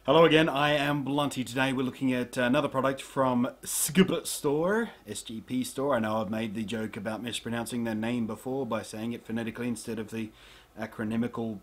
Hello again, I am Blunty. Today we're looking at another product from SGP Store, SGP Store. I know I've made the joke about mispronouncing their name before by saying it phonetically instead of the acronymical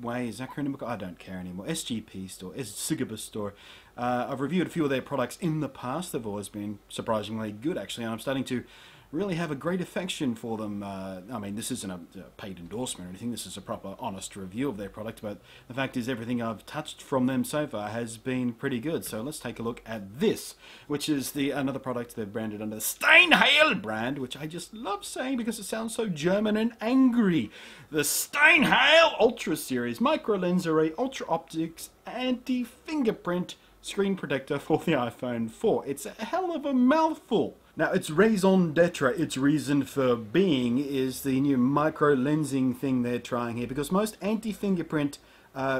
way. Is acronymical? I don't care anymore. SGP Store, SGP Store. I've reviewed a few of their products in the past. They've always been surprisingly good, actually, and I'm starting to really have a great affection for them. I mean, this isn't a paid endorsement or anything. This is a proper, honest review of their product. But the fact is, everything I've touched from them so far has been pretty good. So let's take a look at this, which is another product they've branded under the Steinheil brand, which I just love saying because it sounds so German and angry. The Steinheil Ultra Series Micro Lens Array Ultra Optics Anti-Fingerprint Screen Protector for the iPhone 4. It's a hell of a mouthful. Now, its raison d'etre, its reason for being, is the new micro-lensing thing they're trying here, because most anti-fingerprint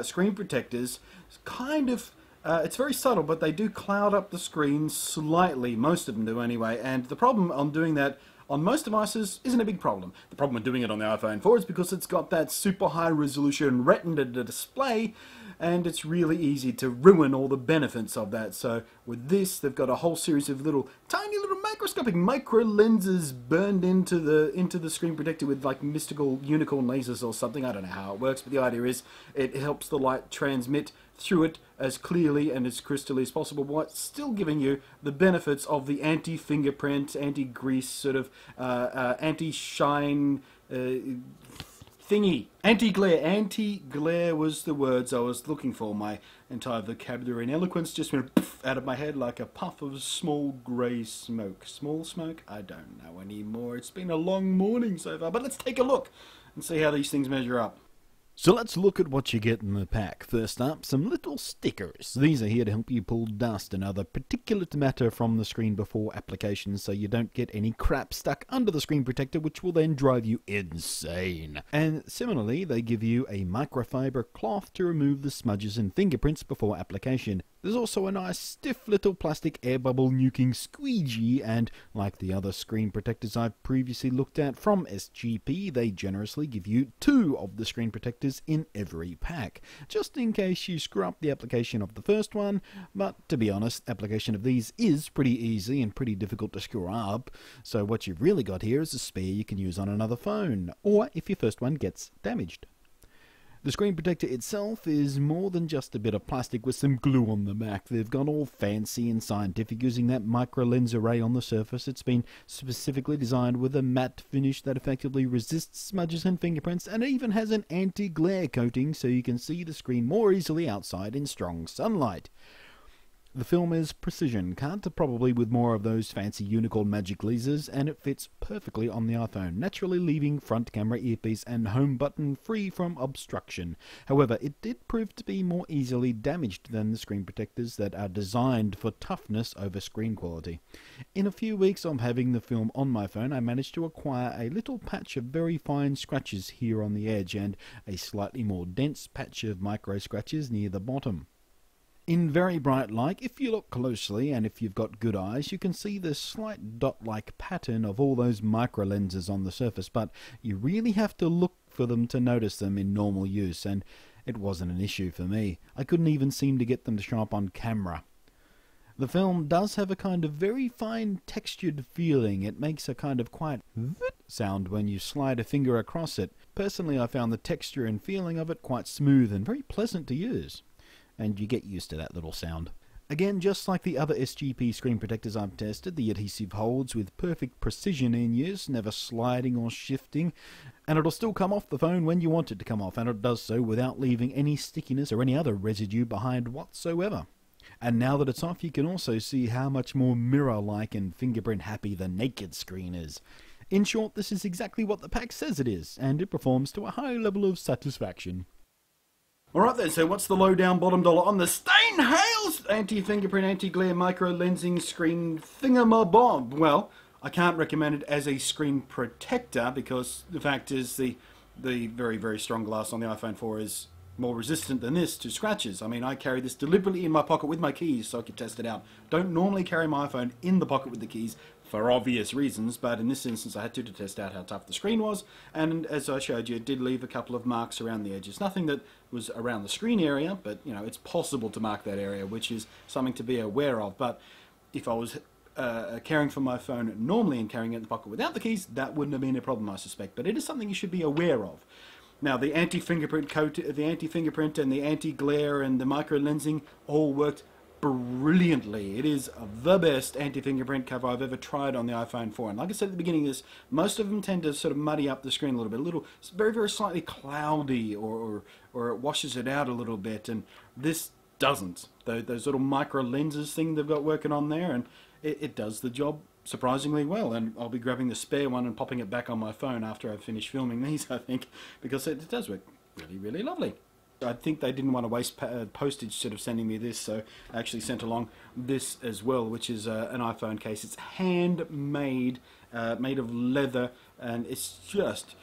screen protectors it's very subtle, but they do cloud up the screen slightly. Most of them do anyway, and the problem on doing that on most devices isn't a big problem. The problem with doing it on the iPhone 4 is because it's got that super high resolution retina display, and it's really easy to ruin all the benefits of that. So with this, they've got a whole series of tiny little microscopic micro lenses burned into the screen protector with like mystical unicorn lasers or something. I don't know how it works, but the idea is it helps the light transmit through it as clearly and as crystally as possible, while still giving you the benefits of the anti-fingerprint, anti-grease, sort of anti-shine thingy. Anti-glare. Anti-glare was the words I was looking for. My entire vocabulary and eloquence just went poof out of my head like a puff of small grey smoke. Small smoke? I don't know anymore. It's been a long morning so far, but let's take a look and see how these things measure up. So let's look at what you get in the pack. First up, some little stickers. These are here to help you pull dust and other particulate matter from the screen before application so you don't get any crap stuck under the screen protector, which will then drive you insane. And similarly, they give you a microfiber cloth to remove the smudges and fingerprints before application. There's also a nice stiff little plastic air bubble nuking squeegee, and like the other screen protectors I've previously looked at from SGP, they generously give you 2 of the screen protectors in every pack, just in case you screw up the application of the first one. But to be honest, application of these is pretty easy and pretty difficult to screw up, so what you've really got here is a spare you can use on another phone, or if your first one gets damaged. The screen protector itself is more than just a bit of plastic with some glue on the back. They've gone all fancy and scientific using that micro lens array on the surface. It's been specifically designed with a matte finish that effectively resists smudges and fingerprints, and it even has an anti-glare coating so you can see the screen more easily outside in strong sunlight. The film is precision cut, probably with more of those fancy unicorn magic lasers, and it fits perfectly on the iPhone, naturally leaving front camera, earpiece and home button free from obstruction. However, it did prove to be more easily damaged than the screen protectors that are designed for toughness over screen quality. In a few weeks of having the film on my phone, I managed to acquire a little patch of very fine scratches here on the edge, and a slightly more dense patch of micro scratches near the bottom. In very bright light, if you look closely and if you've got good eyes, you can see the slight dot-like pattern of all those micro lenses on the surface, but you really have to look for them to notice them in normal use, and it wasn't an issue for me. I couldn't even seem to get them to show up on camera. The film does have a kind of very fine textured feeling. It makes a kind of quiet sound when you slide a finger across it. Personally, I found the texture and feeling of it quite smooth and very pleasant to use, and you get used to that little sound. Again, just like the other SGP screen protectors I've tested, the adhesive holds with perfect precision in use, never sliding or shifting, and it'll still come off the phone when you want it to come off, and it does so without leaving any stickiness or any other residue behind whatsoever. And now that it's off, you can also see how much more mirror-like and fingerprint-happy the naked screen is. In short, this is exactly what the pack says it is, and it performs to a high level of satisfaction. Alright then, so what's the low down bottom dollar on the Steinheil's anti-fingerprint, anti-glare micro-lensing screen thingamabob? Well, I can't recommend it as a screen protector because the fact is the very, very strong glass on the iPhone 4 is more resistant than this to scratches. I mean, I carry this deliberately in my pocket with my keys so I could test it out. Don't normally carry my iPhone in the pocket with the keys. for obvious reasons, but in this instance I had to test out how tough the screen was, and as I showed you, it did leave a couple of marks around the edges. Nothing that was around the screen area, but you know, it's possible to mark that area, which is something to be aware of. But if I was caring for my phone normally and carrying it in the pocket without the keys, that wouldn't have been a problem, I suspect. But it is something you should be aware of. Now, the anti-fingerprint coat, the anti-fingerprint and the anti-glare and the micro-lensing all worked brilliantly. It is the best anti-fingerprint cover I've ever tried on the iPhone 4. And like I said at the beginning of this, most of them tend to sort of muddy up the screen a little bit. It's very, very slightly cloudy, or it washes it out a little bit. And this doesn't. Those little micro-lenses thing they've got working on there, and it does the job surprisingly well. And I'll be grabbing the spare one and popping it back on my phone after I've finished filming these, I think, because it does work really, really lovely. I think they didn't want to waste postage instead of sending me this, so I actually sent along this as well, which is an iPhone case. It's handmade, made of leather, and it's just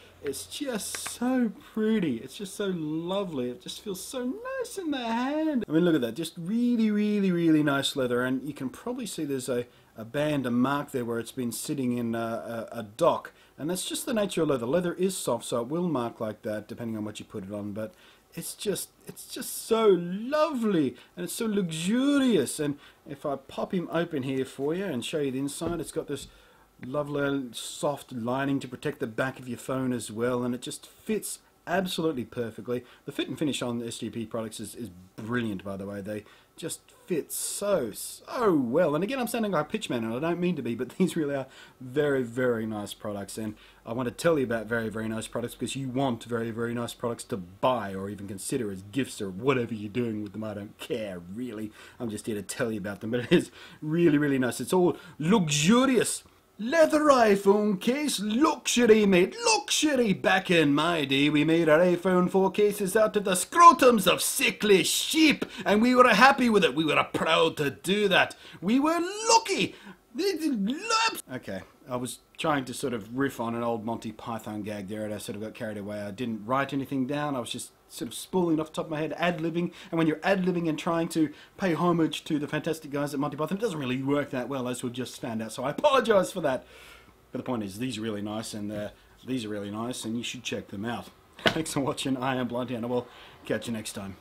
so pretty. It's just so lovely. It just feels so nice in the hand. I mean, look at that. Just really, really, really nice leather, and you can probably see there's a band, a mark there where it's been sitting in a dock, and that's just the nature of leather. Leather is soft, so it will mark like that depending on what you put it on, but it's just so lovely, and it's so luxurious. And if I pop him open here for you and show you the inside, it's got this lovely soft lining to protect the back of your phone as well, and it just fits absolutely perfectly. The fit and finish on the SGP products is brilliant, by the way. They just fit so well. And again, I'm sounding like a pitchman, and I don't mean to be, but these really are very, very nice products. And I want to tell you about very, very nice products because you want very, very nice products to buy or even consider as gifts or whatever you're doing with them. I don't care, really. I'm just here to tell you about them. But it is really, really nice. It's all luxurious. Leather iPhone case, luxury, mate, luxury. Back in my day, we made our iPhone 4 cases out of the scrotums of sickly sheep, and we were happy with it. We were proud to do that. We were lucky. Okay, I was trying to sort of riff on an old Monty Python gag there, and I sort of got carried away. I didn't write anything down. I was just sort of spooling off the top of my head, ad-libbing. And when you're ad-libbing and trying to pay homage to the fantastic guys at Monty Python, it doesn't really work that well, as we've just found out. So I apologise for that. But the point is, these are really nice, and these are really nice, and you should check them out. Thanks for watching. I am Blunty, and I will catch you next time.